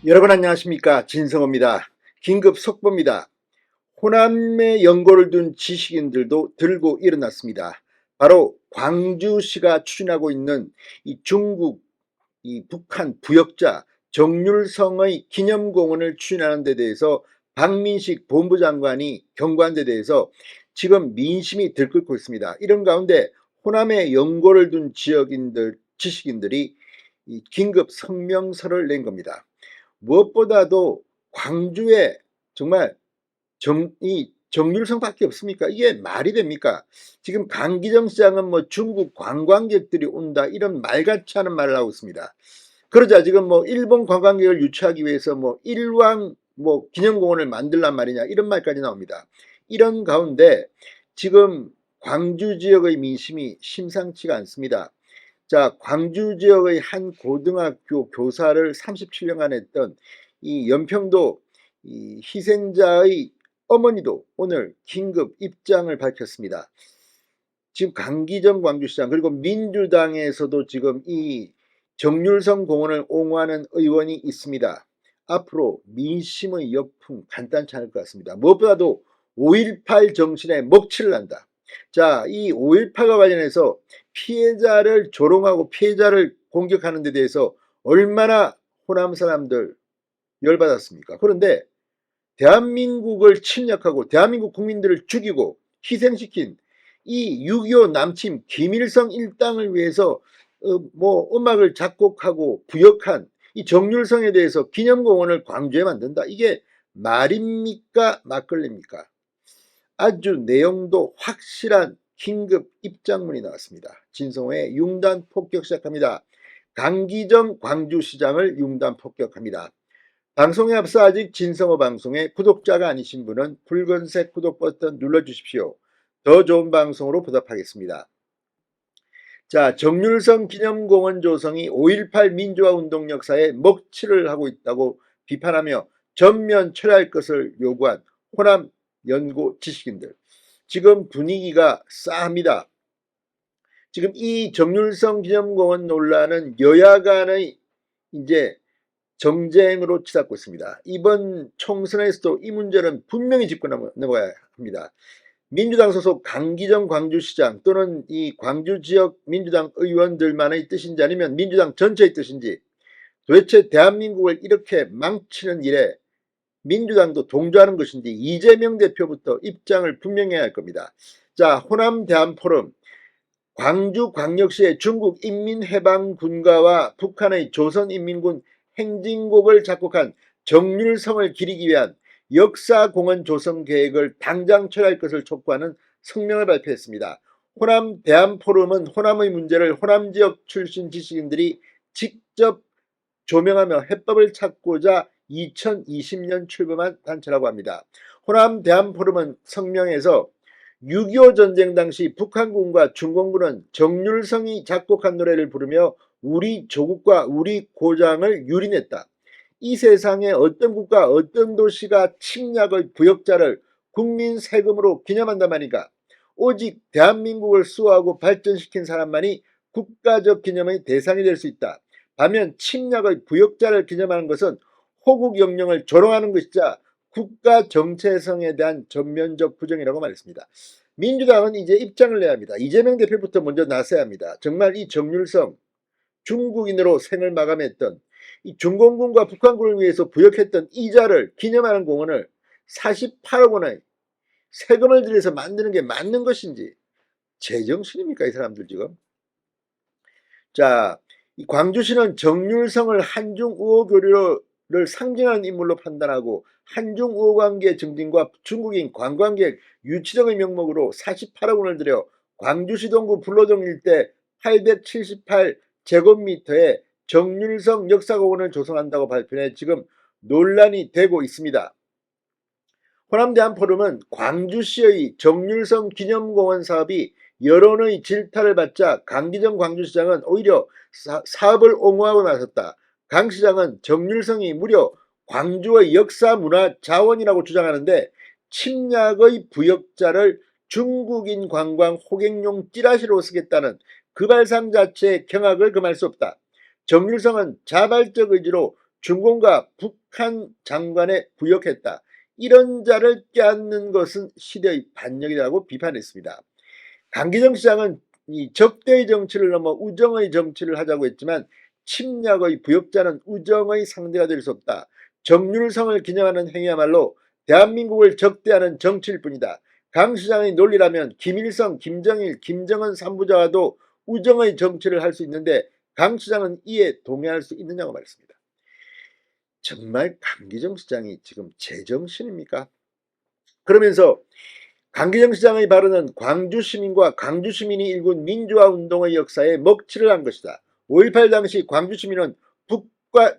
여러분 안녕하십니까, 진성호입니다. 긴급 속보입니다. 호남에 연고를 둔 지식인들도 들고 일어났습니다. 바로 광주시가 추진하고 있는 이 중국, 이 북한 부역자 정률성의 기념공원을 추진하는 데 대해서 박민식 본부장관이 경고한 데 대해서 지금 민심이 들끓고 있습니다. 이런 가운데 호남에 연고를 둔 지식인들이 이 긴급 성명서를 낸 겁니다. 무엇보다도 광주에 정말 이 정률성밖에 없습니까? 이게 말이 됩니까? 지금 강기정 시장은 뭐 중국 관광객들이 온다 이런 말같지 않은 말을 하고 있습니다. 그러자 지금 뭐 일본 관광객을 유치하기 위해서 뭐 일왕 뭐 기념공원을 만들란 말이냐 이런 말까지 나옵니다. 이런 가운데 지금 광주 지역의 민심이 심상치가 않습니다. 자, 광주 지역의 한 고등학교 교사를 37년간 했던 이 연평도 이 희생자의 어머니도 오늘 긴급 입장을 밝혔습니다. 지금 강기정 광주시장 그리고 민주당에서도 지금 이 정률성 공원을 옹호하는 의원이 있습니다. 앞으로 민심의 역풍 간단치 않을 것 같습니다. 무엇보다도 5.18 정신에 먹칠을 한다. 자, 이 5.18과 관련해서 피해자를 조롱하고 피해자를 공격하는 데 대해서 얼마나 호남 사람들 열받았습니까? 그런데 대한민국을 침략하고 대한민국 국민들을 죽이고 희생시킨 이 6.25 남침 김일성 일당을 위해서 뭐 음악을 작곡하고 부역한 이 정률성에 대해서 기념공원을 광주에 만든다. 이게 말입니까? 막걸리입니까? 아주 내용도 확실한 긴급 입장문이 나왔습니다. 진성호의 융단 폭격 시작합니다. 강기정 광주시장을 융단 폭격합니다. 방송에 앞서 아직 진성호 방송의 구독자가 아니신 분은 붉은색 구독 버튼 눌러주십시오. 더 좋은 방송으로 보답하겠습니다. 자, 정률성 기념공원 조성이 5.18 민주화운동 역사에 먹칠을 하고 있다고 비판하며 전면 철회할 것을 요구한 호남 연고 지식인들. 지금 분위기가 싸합니다. 지금 이 정률성 기념공원 논란은 여야 간의 이제 정쟁으로 치닫고 있습니다. 이번 총선에서도 이 문제는 분명히 짚고 넘어가야 합니다. 민주당 소속 강기정 광주시장 또는 이 광주 지역 민주당 의원들만의 뜻인지 아니면 민주당 전체의 뜻인지 도대체 대한민국을 이렇게 망치는 일에 민주당도 동조하는 것인지 이재명 대표부터 입장을 분명히 해야 할 겁니다. 자, 호남 대한포럼 광주광역시의 중국 인민해방군가와 북한의 조선인민군 행진곡을 작곡한 정률성을 기리기 위한 역사공원 조성 계획을 당장 철회할 것을 촉구하는 성명을 발표했습니다. 호남 대한포럼은 호남의 문제를 호남 지역 출신 지식인들이 직접 조명하며 해법을 찾고자 2020년 출범한 단체라고 합니다. 호남 대한포럼은 성명에서 6.25 전쟁 당시 북한군과 중공군은 정률성이 작곡한 노래를 부르며 우리 조국과 우리 고장을 유린했다. 이 세상에 어떤 국가 어떤 도시가 침략의 부역자를 국민 세금으로 기념한단 말인가. 오직 대한민국을 수호하고 발전시킨 사람만이 국가적 기념의 대상이 될 수 있다. 반면 침략의 부역자를 기념하는 것은 호국 영령을 조롱하는 것이자 국가 정체성에 대한 전면적 부정이라고 말했습니다. 민주당은 이제 입장을 내야 합니다. 이재명 대표부터 먼저 나서야 합니다. 정말 이 정률성 중국인으로 생을 마감했던 이 중공군과 북한군을 위해서 부역했던 이자를 기념하는 공원을 48억 원의 세금을 들여서 만드는 게 맞는 것인지 제정신입니까 이 사람들 지금. 자, 이 광주시는 정률성을 한중 우호 교류를 상징하는 인물로 판단하고 한중 우호 관계 증진과 중국인 관광객 유치 등의 명목으로 48억 원을 들여 광주시 동구 불로동 일대 878제곱미터의 정률성 역사공원을 조성한다고 발표해 지금 논란이 되고 있습니다. 호남대한포럼은 광주시의 정률성 기념공원 사업이 여론의 질타를 받자 강기정 광주시장은 오히려 사업을 옹호하고 나섰다. 강 시장은 정률성이 무려 광주의 역사 문화 자원이라고 주장하는데 침략의 부역자를 중국인 관광 호객용 찌라시로 쓰겠다는 그 발상 자체의 경악을 금할 수 없다. 정률성은 자발적 의지로 중공과 북한 장관에 부역했다. 이런 자를 껴안는 것은 시대의 반역이라고 비판했습니다. 강기정 시장은 이 적대의 정치를 넘어 우정의 정치를 하자고 했지만 침략의 부역자는 우정의 상대가 될 수 없다. 정률성을 기념하는 행위야말로 대한민국을 적대하는 정치일 뿐이다. 강 시장의 논리라면 김일성, 김정일, 김정은 3부자와도 우정의 정치를 할 수 있는데 강 시장은 이에 동의할 수 있느냐고 말했습니다. 정말 강기정 시장이 지금 제정신입니까? 그러면서 강기정 시장의 발언은 광주 시민과 광주 시민이 일군 민주화 운동의 역사에 먹칠을 한 것이다. 5.18 당시 광주 시민은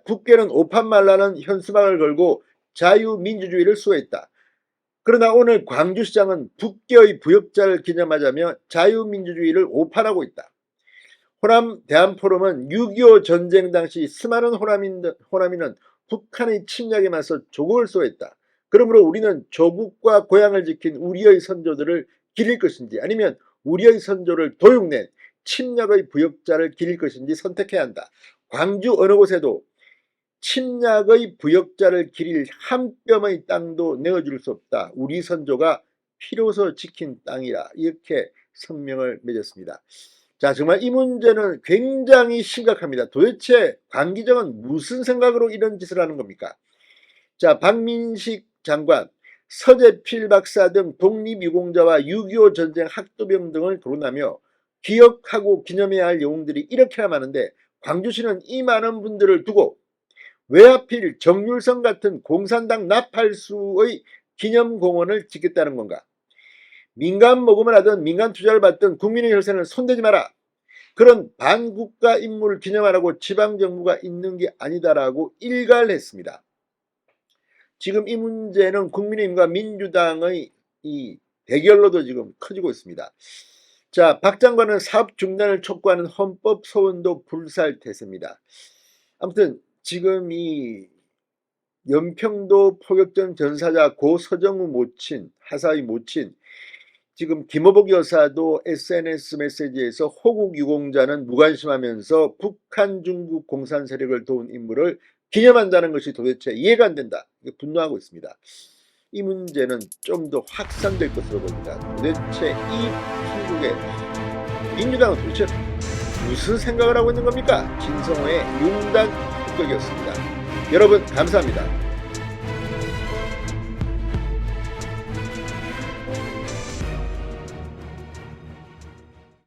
북괴는 오판 말라는 현수막을 걸고 자유민주주의를 수호했다. 그러나 오늘 광주시장은 북괴의 부역자를 기념하자며 자유민주주의를 오판하고 있다. 호남 대한포럼은 6.25 전쟁 당시 수많은 호남인은 북한의 침략에 맞서 조국을 수호했다. 그러므로 우리는 조국과 고향을 지킨 우리의 선조들을 기릴 것인지 아니면 우리의 선조를 도육낸 침략의 부역자를 기릴 것인지 선택해야 한다. 광주 어느 곳에도 침략의 부역자를 기릴 한 뼘의 땅도 내어줄 수 없다. 우리 선조가 피로서 지킨 땅이라 이렇게 성명을 맺었습니다. 자, 정말 이 문제는 굉장히 심각합니다. 도대체 강기정은 무슨 생각으로 이런 짓을 하는 겁니까? 자, 박민식 장관, 서재필 박사 등 독립유공자와 6.25 전쟁 학도병 등을 거론하며 기억하고 기념해야 할 영웅들이 이렇게나 많은데 광주시는 이 많은 분들을 두고 왜 하필 정률성 같은 공산당 나팔수의 기념공원을 짓겠다는 건가? 민간 모금을 하든 민간 투자를 받든 국민의 혈세는 손대지 마라. 그런 반국가 인물을 기념하라고 지방정부가 있는 게 아니다라고 일갈했습니다. 지금 이 문제는 국민의힘과 민주당의 이 대결로도 지금 커지고 있습니다. 자, 박 장관은 사업 중단을 촉구하는 헌법 소원도 불살태세입니다. 아무튼 지금 이 연평도 포격전 전사자 고 서정우 모친, 하사의 모친, 지금 김어복 여사도 SNS 메시지에서 호국 유공자는 무관심하면서 북한 중국 공산 세력을 도운 인물을 기념한다는 것이 도대체 이해가 안 된다. 분노하고 있습니다. 이 문제는 좀 더 확산될 것으로 봅니다. 도대체 이 한국의 민주당은 도대체 무슨 생각을 하고 있는 겁니까? 진성호의 융단 폭격이었습니다. 여러분 감사합니다.